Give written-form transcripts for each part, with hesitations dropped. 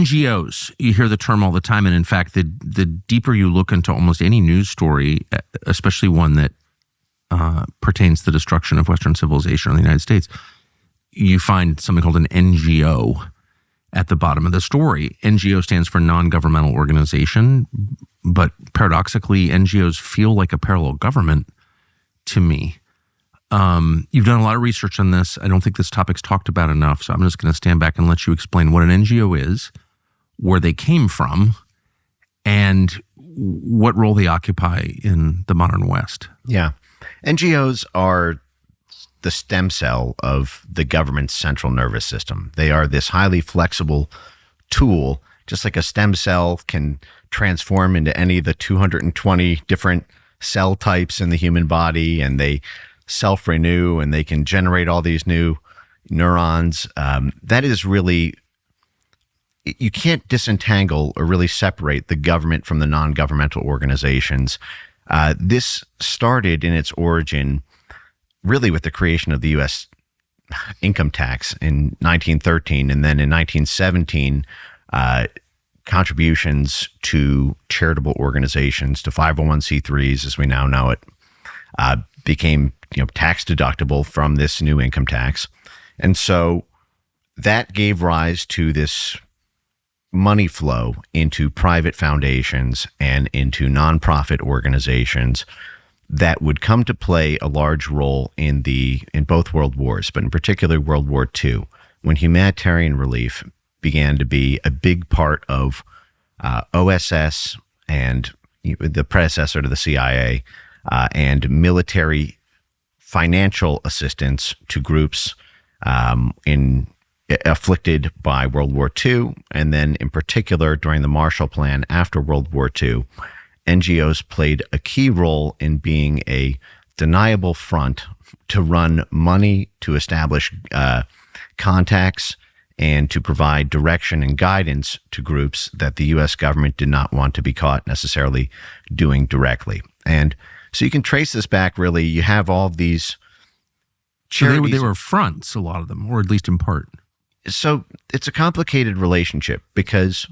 NGOs, you hear the term all the time. And in fact, the deeper you look into almost any news story, especially one that pertains to the destruction of Western civilization in the United States, you find something called an NGO at the bottom of the story. NGO stands for non-governmental organization, but paradoxically, NGOs feel like a parallel government to me. You've done a lot of research on this. I don't think this topic's talked about enough, so I'm just going to stand back and let you explain what an NGO is, where they came from, and what role they occupy in the modern West. Yeah. NGOs are the stem cell of the government's central nervous system. They are this highly flexible tool, just like a stem cell can transform into any of the 220 different cell types in the human body, and they self-renew, and they can generate all these new neurons. That is really, you can't disentangle or really separate the government from the non-governmental organizations. This started in its origin really with the creation of the U.S. income tax in 1913, and then in 1917, contributions to charitable organizations, to 501c3s as we now know it, became tax deductible from this new income tax. And so that gave rise to this money flow into private foundations and into nonprofit organizations that would come to play a large role in both world wars, but in particular World War II, when humanitarian relief began to be a big part of OSS and the predecessor to the CIA, and military financial assistance to groups afflicted by World War II, and then in particular during the Marshall Plan after World War II. NGOs played a key role in being a deniable front to run money, to establish contacts, and to provide direction and guidance to groups that the U.S. government did not want to be caught necessarily doing directly. And so you can trace this back, really. You have all of these charities. So they were fronts, a lot of them, or at least in part. So it's a complicated relationship because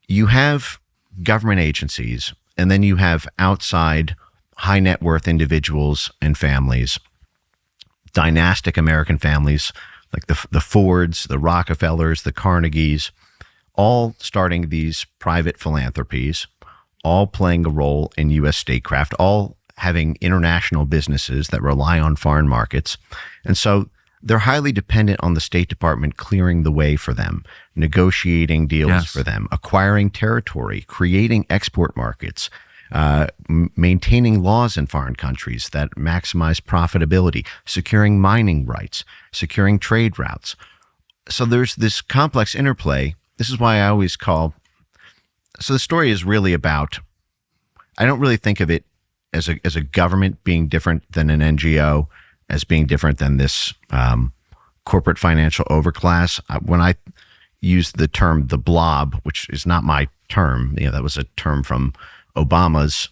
you have government agencies, and then you have outside high net worth individuals and families, dynastic American families like the Fords, the Rockefellers, the Carnegies, all starting these private philanthropies, all playing a role in U.S. statecraft, all having international businesses that rely on foreign markets. And so they're highly dependent on the State Department clearing the way for them, negotiating deals for them, acquiring territory, creating export markets, maintaining laws in foreign countries that maximize profitability, securing mining rights, securing trade routes. So there's this complex interplay. This is why I always so the story is really about, I don't really think of it as a government being different than an NGO, as being different than this corporate financial overclass. When I use the term the blob, which is not my term, that was a term from Obama's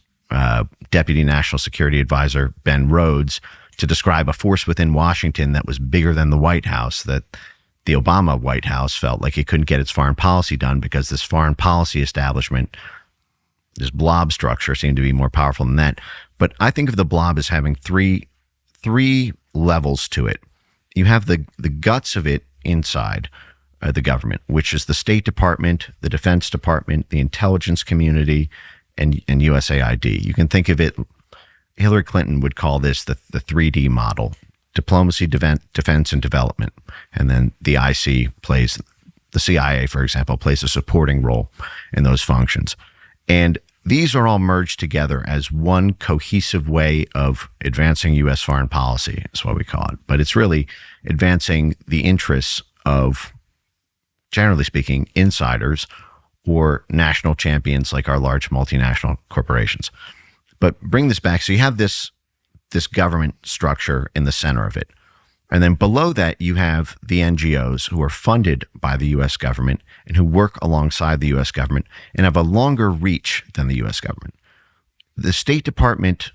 Deputy National Security Advisor, Ben Rhodes, to describe a force within Washington that was bigger than the White House, that the Obama White House felt like it couldn't get its foreign policy done because this foreign policy establishment, this blob structure, seemed to be more powerful than that. But I think of the blob as having three levels to it. You have the guts of it inside the government, which is the State Department, the Defense Department, the intelligence community, and USAID. You can think of it, Hillary Clinton would call this the 3D model: diplomacy, defense, and development. And then the CIA, for example, plays a supporting role in those functions. And these are all merged together as one cohesive way of advancing U.S. foreign policy, is what we call it. But it's really advancing the interests of, generally speaking, insiders or national champions like our large multinational corporations. But bring this back. So you have this government structure in the center of it. And then below that, you have the NGOs who are funded by the U.S. government and who work alongside the U.S. government and have a longer reach than the U.S. government. The State Department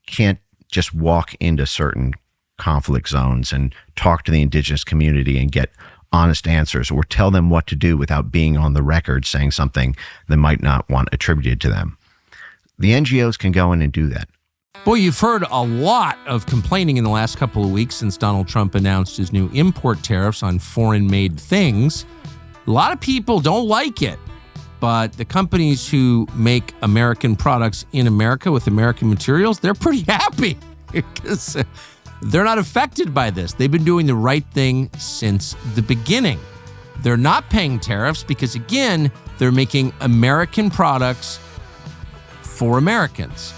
can't just walk into certain conflict zones and talk to the indigenous community and get honest answers or tell them what to do without being on the record saying something they might not want attributed to them. The NGOs can go in and do that. Boy, you've heard a lot of complaining in the last couple of weeks since Donald Trump announced his new import tariffs on foreign-made things. A lot of people don't like it, but the companies who make American products in America with American materials, they're pretty happy because they're not affected by this. They've been doing the right thing since the beginning. They're not paying tariffs because, again, they're making American products for Americans.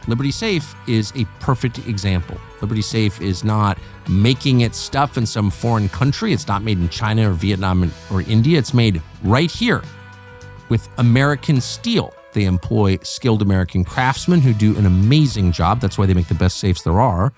Liberty Safe is a perfect example. Liberty Safe is not making its stuff in some foreign country. It's not made in China or Vietnam or India. It's made right here with American steel. They employ skilled American craftsmen who do an amazing job. That's why they make the best safes there are.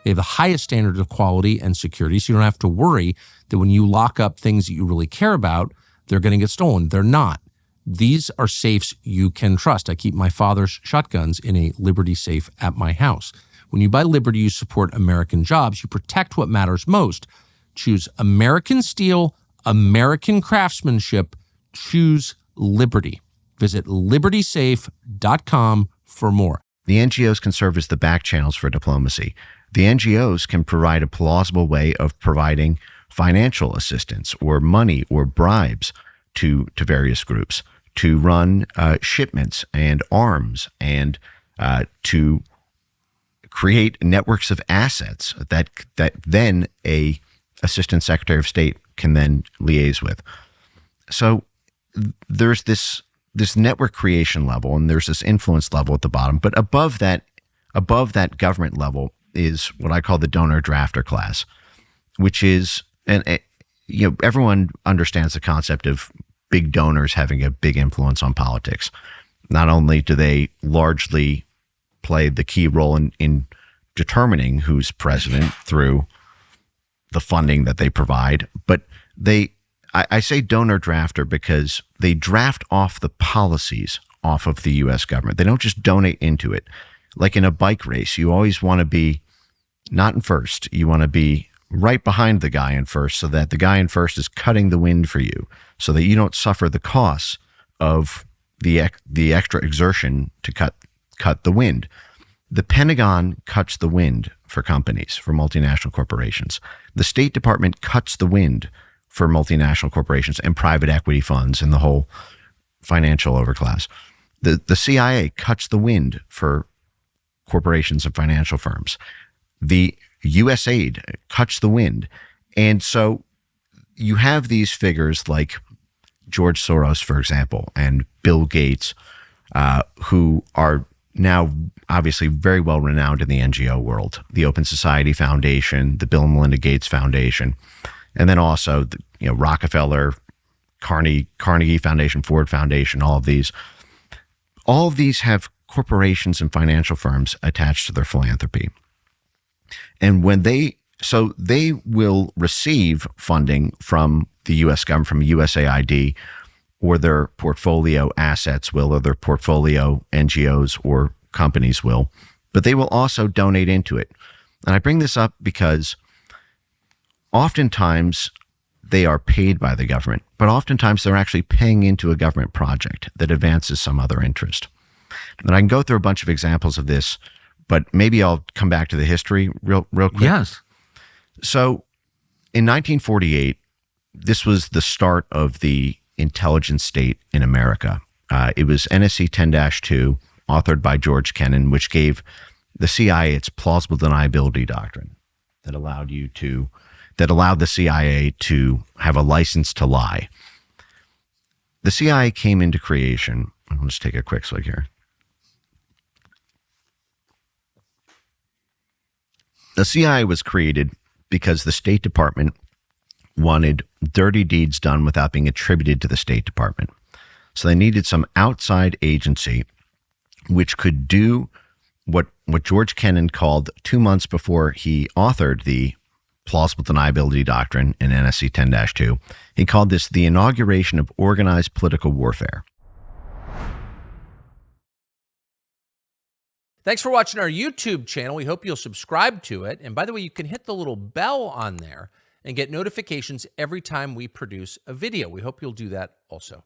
They have the highest standards of quality and security, so you don't have to worry that when you lock up things that you really care about, they're going to get stolen. They're not. These are safes you can trust. I keep my father's shotguns in a Liberty safe at my house. When you buy Liberty, you support American jobs. You protect what matters most. Choose American steel, American craftsmanship. Choose Liberty. Visit libertysafe.com for more. The NGOs can serve as the back channels for diplomacy. The NGOs can provide a plausible way of providing financial assistance or money or bribes to various groups to run shipments and arms and to create networks of assets that then a assistant secretary of state can then liaise with. So there's this network creation level and there's this influence level at the bottom, but above that government level is what I call the donor drafter class, which is everyone understands the concept of big donors having a big influence on politics. Not only do they largely play the key role in determining who's president through the funding that they provide, but I say donor drafter because they draft off the policies off of the U.S. government. They don't just donate into it. Like in a bike race, you always want to be not in first. You want to be right behind the guy in first so that the guy in first is cutting the wind for you so that you don't suffer the costs of the extra exertion to cut the wind. The Pentagon cuts the wind for companies, for multinational corporations. The State Department cuts the wind for multinational corporations and private equity funds and the whole financial overclass. The CIA cuts the wind for corporations and financial firms. The USAID cuts the wind. And so you have these figures like George Soros, for example, and Bill Gates, who are now obviously very well renowned in the NGO world, the Open Society Foundation, the Bill and Melinda Gates Foundation, and then also Rockefeller, Carnegie Foundation, Ford Foundation, all of these. All of these have corporations and financial firms attached to their philanthropy. And when they will receive funding from the U.S. government, from USAID, or their portfolio assets will, or their portfolio NGOs or companies will, but they will also donate into it. And I bring this up because oftentimes they are paid by the government, but oftentimes they're actually paying into a government project that advances some other interest. And I can go through a bunch of examples of this, but maybe I'll come back to the history real quick. Yes. So in 1948, this was the start of the intelligence state in America. It was NSC 10-2, authored by George Kennan, which gave the CIA its plausible deniability doctrine that allowed the CIA to have a license to lie. The CIA came into creation. I'll just take a quick look here. The CIA was created because the State Department wanted dirty deeds done without being attributed to the State Department. So they needed some outside agency which could do what George Kennan called 2 months before he authored the plausible deniability doctrine in NSC 10-2. He called this the inauguration of organized political warfare. Thanks for watching our YouTube channel. We hope you'll subscribe to it. And by the way, you can hit the little bell on there. and get notifications every time we produce a video. We hope you'll do that also.